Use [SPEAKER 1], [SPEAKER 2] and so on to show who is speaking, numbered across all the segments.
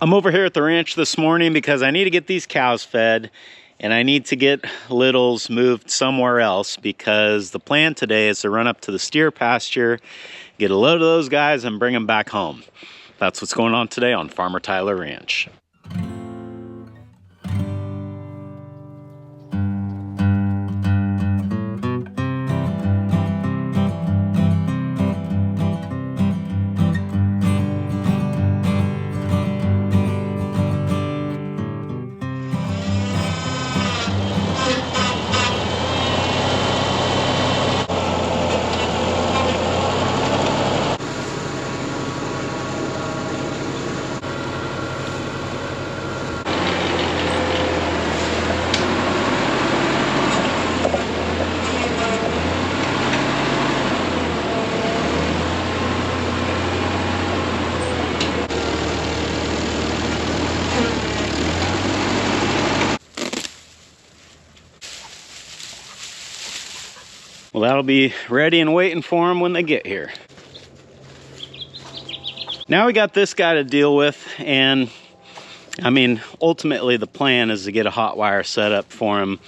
[SPEAKER 1] I'm over here at the ranch this morning because I need to get these cows fed and I need to get littles moved somewhere else, because the plan today is to run up to the steer pasture, get a load of those guys and bring them back home. That's what's going on today on Farmer Tyler Ranch. Well, that'll be ready and waiting for them when they get here. Now we got this guy to deal with, and I mean, ultimately the plan is to get a hot wire set up for him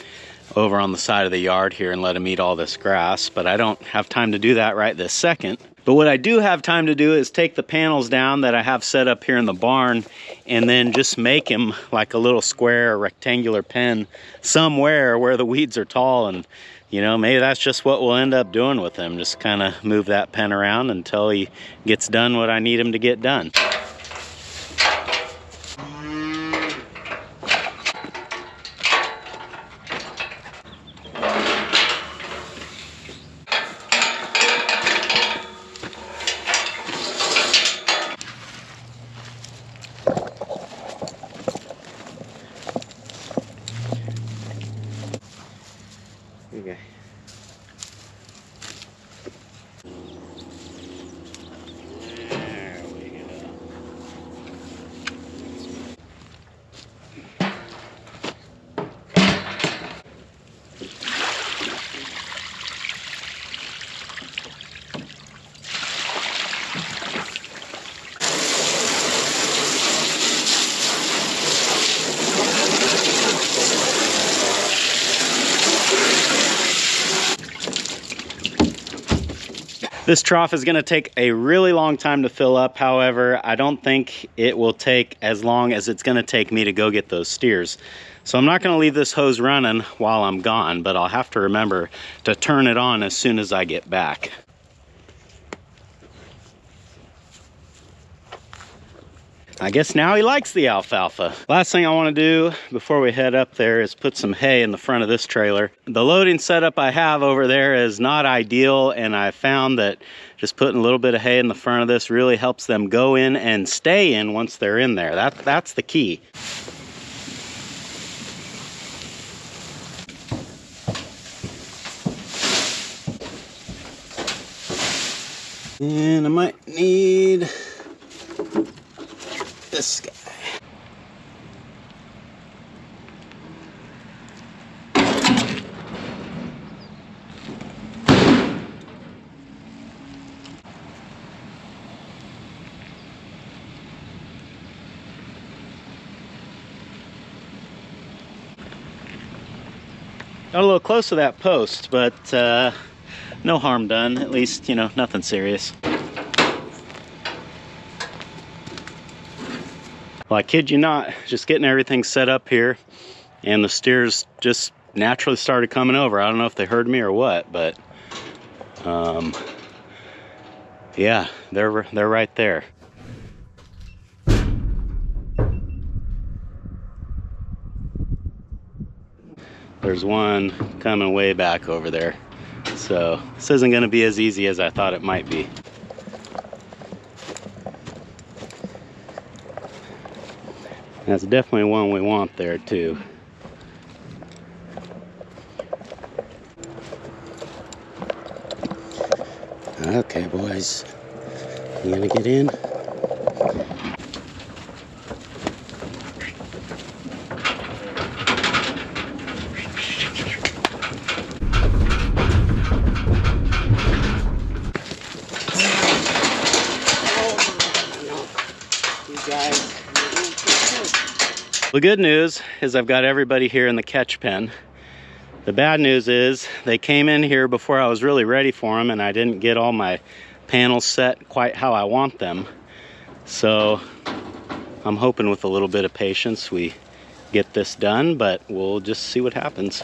[SPEAKER 1] over on the side of the yard here and let him eat all this grass, but I don't have time to do that right this second. But what I do have time to do is take the panels down that I have set up here in the barn and then just make him like a little square or rectangular pen somewhere where the weeds are tall. And you know, maybe that's just what we'll end up doing with him. Just kind of move that pen around until he gets done what I need him to get done. Okay. There we go. This trough is going to take a really long time to fill up. However, I don't think it will take as long as it's going to take me to go get those steers. So I'm not going to leave this hose running while I'm gone, but I'll have to remember to turn it on as soon as I get back. I guess now he likes the alfalfa. Last thing I want to do before we head up there is put some hay in the front of this trailer. The loading setup I have over there is not ideal, and I found that just putting a little bit of hay in the front of this really helps them go in and stay in once they're in there. That's the key. And I might need this guy. Got a little close to that post, but no harm done. At least, you know, nothing serious. Well, I kid you not, just getting everything set up here, and the steers just naturally started coming over. I don't know if they heard me or what, but yeah, they're right there. There's one coming way back over there. So this isn't going to be as easy as I thought it might be. That's definitely one we want there too. Okay, boys, you gonna get in? The good news is I've got everybody here in the catch pen. The bad news is they came in here before I was really ready for them, and I didn't get all my panels set quite how I want them. So I'm hoping with a little bit of patience we get this done, but we'll just see what happens.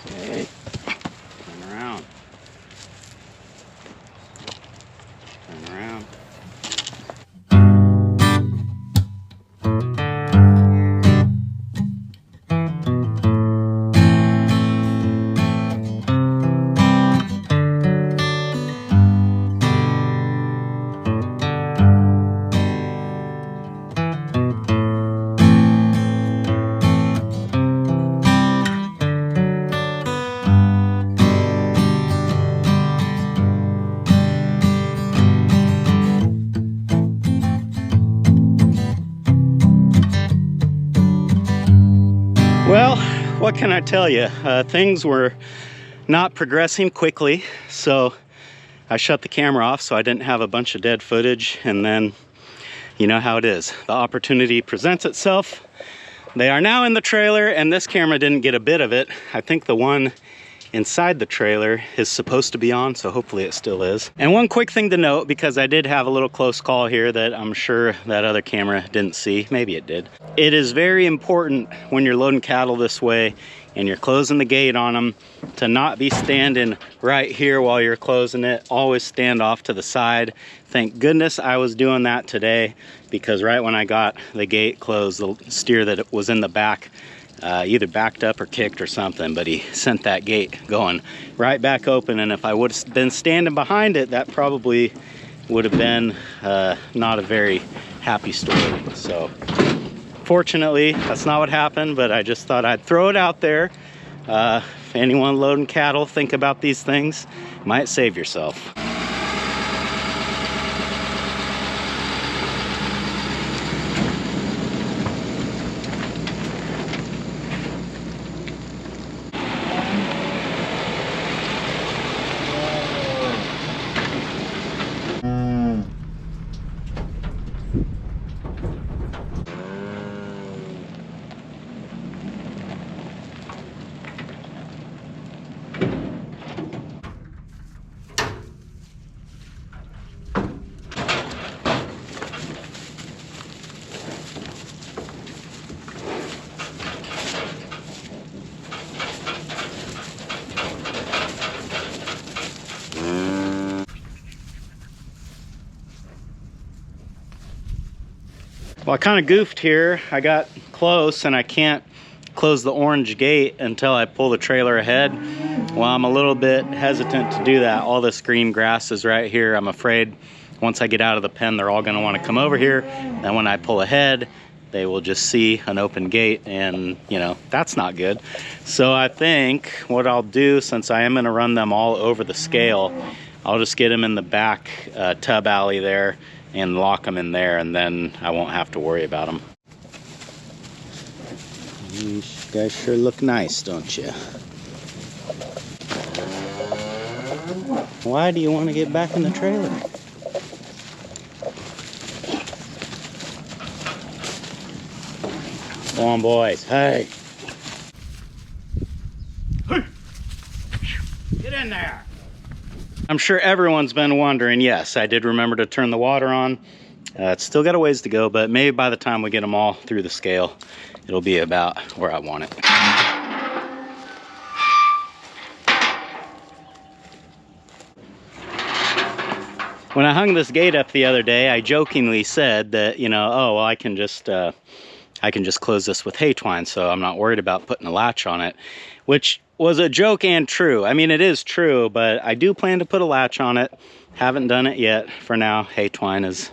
[SPEAKER 1] Okay, turn around. Turn around. Well, what can I tell you? Things were not progressing quickly, so I shut the camera off so I didn't have a bunch of dead footage, and then you know how it is. The opportunity presents itself. They are now in the trailer, and this camera didn't get a bit of it. I think the one inside the trailer is supposed to be on, so hopefully it still is. And one quick thing to note, because I did have a little close call here that I'm sure that other camera didn't see, maybe it did. It is very important when you're loading cattle this way and you're closing the gate on them to not be standing right here while you're closing it. Always stand off to the side. Thank goodness I was doing that today, because right when I got the gate closed, the steer that was in the back either backed up or kicked or something, but he sent that gate going right back open, and if I would have been standing behind it, that probably would have been not a very happy story. So fortunately, that's not what happened, but I just thought I'd throw it out there. If anyone loading cattle, think about these things. Might save yourself. Well, I kind of goofed here. I got close and I can't close the orange gate until I pull the trailer ahead. Well, I'm a little bit hesitant to do that. All this green grass is right here. I'm afraid once I get out of the pen, they're all going to want to come over here. And when I pull ahead, they will just see an open gate, and you know, that's not good. So I think what I'll do, since I am going to run them all over the scale, I'll just get them in the back tub alley there and lock them in there, and then I won't have to worry about them. You guys sure look nice, don't you? Why do you want to get back in the trailer? Come on, boys. Hey. Get in there. I'm sure everyone's been wondering, yes, I did remember to turn the water on. It's still got a ways to go, but maybe by the time we get them all through the scale, it'll be about where I want it. When I hung this gate up the other day, I jokingly said that, you know, oh, well, I can just close this with hay twine, so I'm not worried about putting a latch on it, which was a joke and true. I mean, it is true, but I do plan to put a latch on it. Haven't done it yet. For now, hay twine is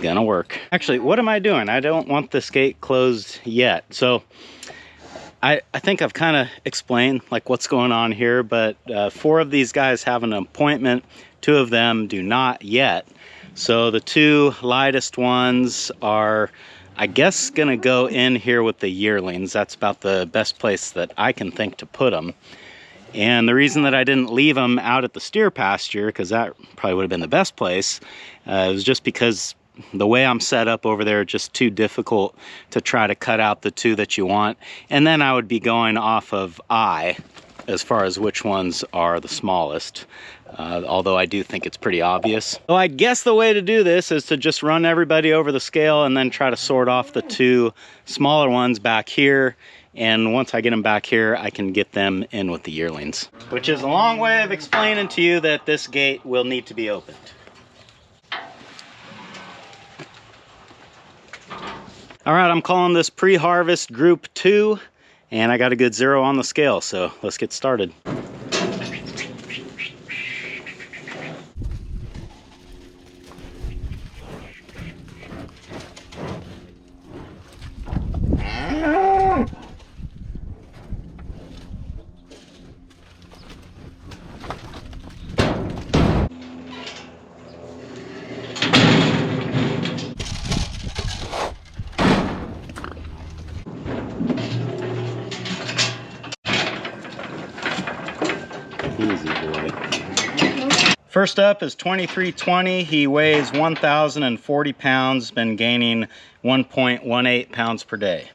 [SPEAKER 1] gonna work. Actually, what am I doing? I don't want this gate closed yet. So I think I've kind of explained like what's going on here, but 4 of these guys have an appointment. 2 of them do not yet. So the 2 lightest ones are I guess gonna go in here with the yearlings. That's about the best place that I can think to put them. And the reason that I didn't leave them out at the steer pasture, because that probably would have been the best place, was just because the way I'm set up over there, just too difficult to try to cut out the two that you want. And then I would be going off of eye as far as which ones are the smallest. Although I do think it's pretty obvious. So I guess the way to do this is to just run everybody over the scale and then try to sort off the two smaller ones back here. And once I get them back here, I can get them in with the yearlings. Which is a long way of explaining to you that this gate will need to be opened. All right, I'm calling this pre-harvest group 2, and I got a good 0 on the scale, so let's get started. Easy boy. First up is 2320. He weighs 1,040 pounds, been gaining 1.18 pounds per day.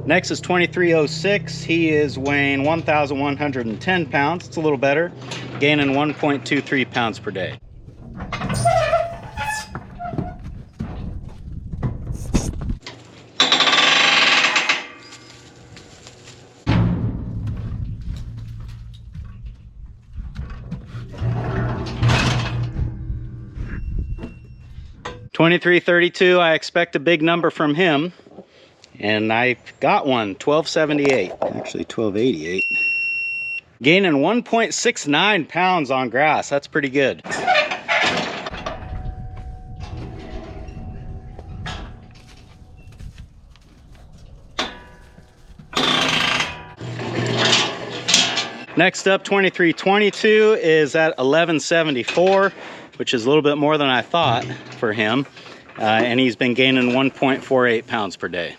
[SPEAKER 1] Next is 2306. He is weighing 1,110 pounds. It's a little better, gaining 1.23 pounds per day. $23.32, I expect a big number from him, and I got one, $12.78, actually $12.88. Gaining 1.69 pounds on grass, that's pretty good. Next up, 2322 is at 1174, which is a little bit more than I thought for him. And he's been gaining 1.48 pounds per day.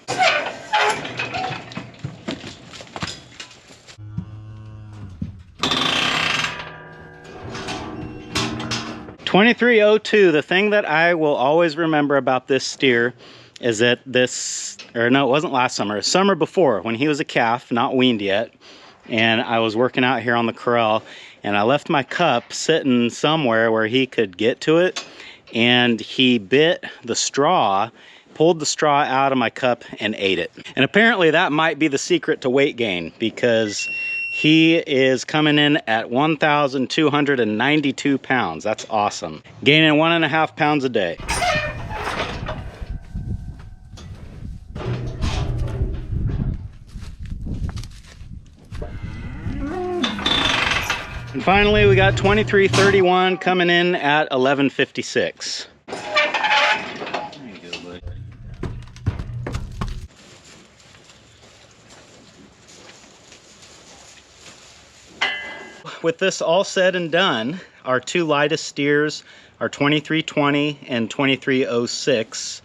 [SPEAKER 1] $23.02, the thing that I will always remember about this steer is that this, or no, it wasn't last summer, summer before, when he was a calf, not weaned yet, and I was working out here on the corral, and I left my cup sitting somewhere where he could get to it, and he bit the straw, pulled the straw out of my cup and ate it. And apparently that might be the secret to weight gain, because he is coming in at 1,292 pounds. That's awesome. Gaining 1.5 pounds a day. And finally, we got 2331 coming in at 1156. There you go, bud. With this all said and done, our two lightest steers are 2320 and 2306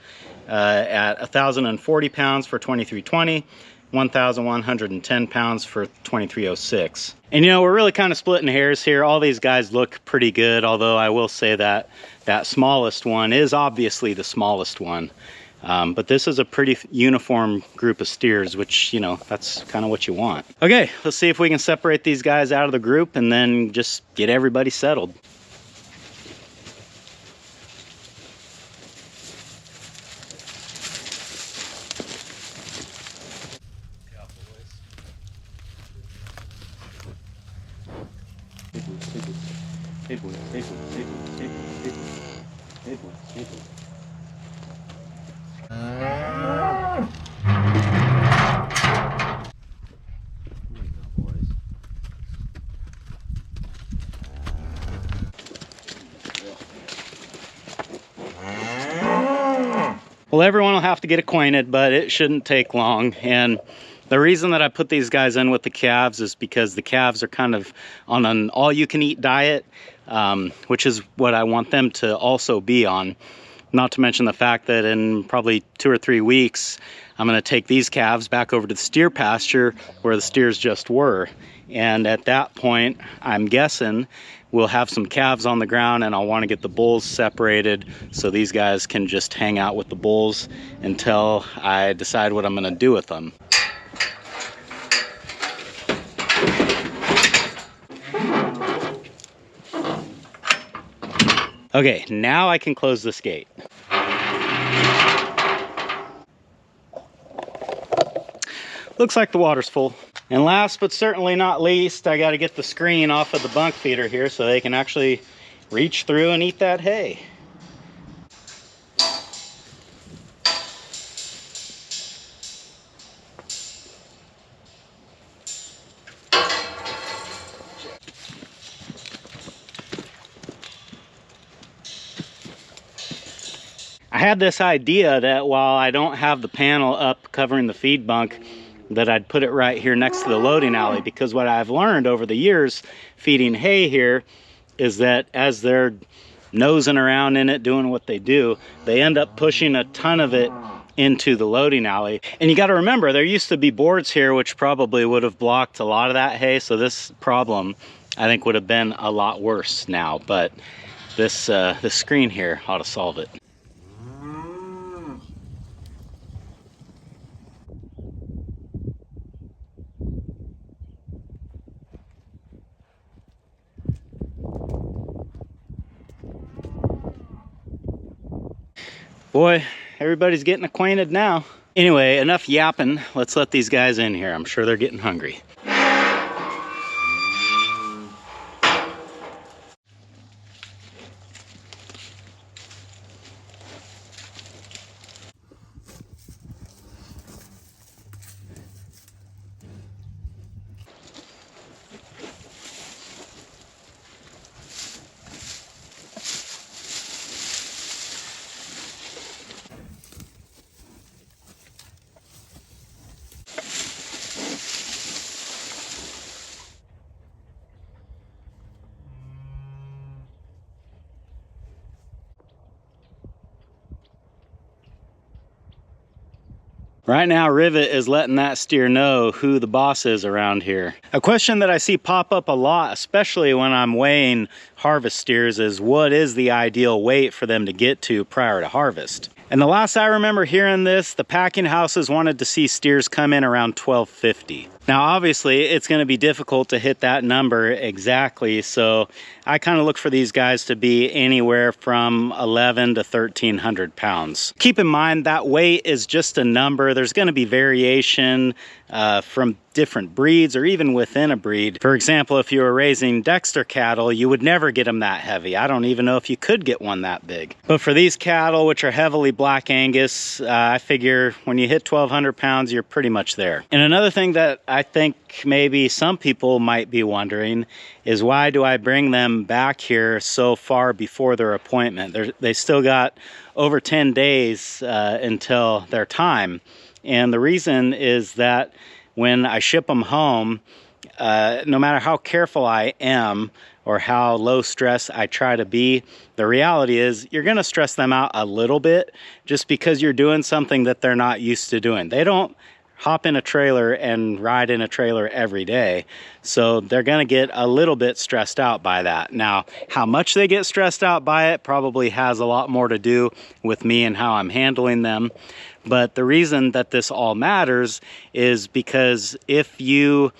[SPEAKER 1] at 1,040 pounds for 2320. 1,110 pounds for 2306. And you know, we're really kind of splitting hairs here. All these guys look pretty good, although I will say that that smallest one is obviously the smallest one. But this is a pretty uniform group of steers, which, you know, that's kind of what you want. Okay, let's see if we can separate these guys out of the group and then just get everybody settled. Hey boy, hey boy, hey boy, hey boy, hey boy, hey boy, hey boy. There you go, boys. Well, everyone will have to get acquainted, but it shouldn't take long. And The reason that I put these guys in with the calves is because the calves are kind of on an all-you-can-eat diet, which is what I want them to also be on. Not to mention the fact that in probably 2 or 3 weeks, I'm going to take these calves back over to the steer pasture where the steers just were. And at that point, I'm guessing we'll have some calves on the ground, and I'll want to get the bulls separated so these guys can just hang out with the bulls until I decide what I'm going to do with them. Okay, now I can close this gate. Looks like the water's full. And last but certainly not least, I got to get the screen off of the bunk feeder here so they can actually reach through and eat that hay. I had this idea that while I don't have the panel up covering the feed bunk, that I'd put it right here next to the loading alley, because what I've learned over the years feeding hay here is that as they're nosing around in it doing what they do, they end up pushing a ton of it into the loading alley. And you got to remember, there used to be boards here which probably would have blocked a lot of that hay, so this problem I think would have been a lot worse now, but this screen here ought to solve it. Boy, everybody's getting acquainted now. Anyway, enough yapping. Let's let these guys in here. I'm sure they're getting hungry. Right now, Rivet is letting that steer know who the boss is around here. A question that I see pop up a lot, especially when I'm weighing harvest steers, is what is the ideal weight for them to get to prior to harvest? And the last I remember hearing this, the packing houses wanted to see steers come in around 1250. Now, obviously, it's going to be difficult to hit that number exactly, so I kind of look for these guys to be anywhere from 11 to 1300 pounds. Keep in mind that weight is just a number. There's going to be variation from different breeds or even within a breed. For example, if you were raising Dexter cattle, you would never get them that heavy. I don't even know if you could get one that big. But for these cattle, which are heavily Black Angus, I figure when you hit 1200 pounds, you're pretty much there. And another thing that I think maybe some people might be wondering is, why do I bring them back here so far before their appointment? They still got over 10 days until their time. And the reason is that when I ship them home, no matter how careful I am or how low stress I try to be, the reality is you're going to stress them out a little bit just because you're doing something that they're not used to doing. They don't hop in a trailer and ride in a trailer every day, so they're going to get a little bit stressed out by that. Now, how much they get stressed out by it probably has a lot more to do with me and how I'm handling them. But the reason that this all matters is because if you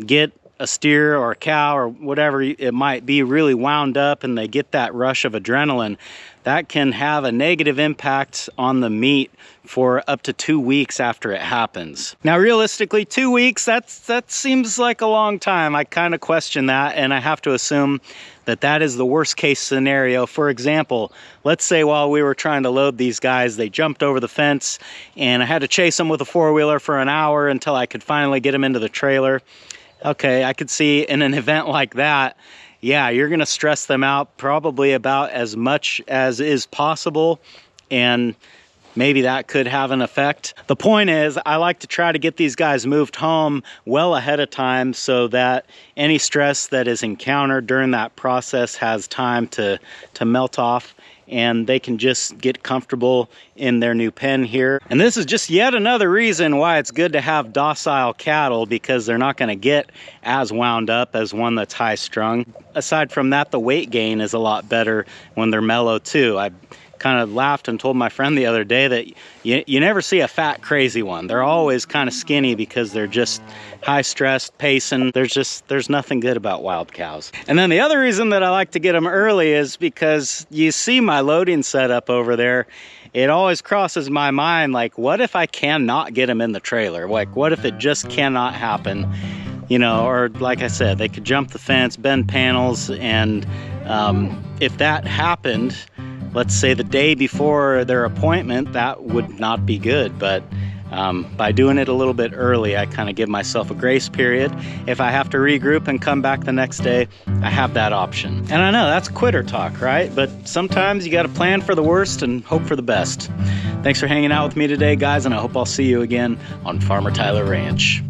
[SPEAKER 1] get a steer or a cow or whatever it might be really wound up and they get that rush of adrenaline, that can have a negative impact on the meat for up to 2 weeks after it happens. Now, realistically, 2 weeks, that seems like a long time. I kind of question that, and I have to assume that that is the worst case scenario. For example, let's say while we were trying to load these guys, they jumped over the fence and I had to chase them with a four-wheeler for an hour until I could finally get them into the trailer. Okay, I could see in an event like that, yeah, you're going to stress them out probably about as much as is possible. And maybe that could have an effect. The point is, I like to try to get these guys moved home well ahead of time so that any stress that is encountered during that process has time to melt off, and they can just get comfortable in their new pen here. And this is just yet another reason why it's good to have docile cattle, because they're not going to get as wound up as one that's high strung. Aside from that, the weight gain is a lot better when they're mellow too. I kind of laughed and told my friend the other day that you never see a fat crazy one. They're always kind of skinny because they're just high stressed, pacing. There's nothing good about wild cows. And then the other reason that I like to get them early is because you see my loading setup over there. It always crosses my mind, like, what if I cannot get them in the trailer? Like, what if it just cannot happen? You know, or like I said, they could jump the fence, bend panels, and if that happened, let's say the day before their appointment, that would not be good. But by doing it a little bit early, I kind of give myself a grace period. If I have to regroup and come back the next day, I have that option. And I know that's quitter talk, right? But sometimes you got to plan for the worst and hope for the best. Thanks for hanging out with me today, guys, and I hope I'll see you again on Farmer Tyler Ranch.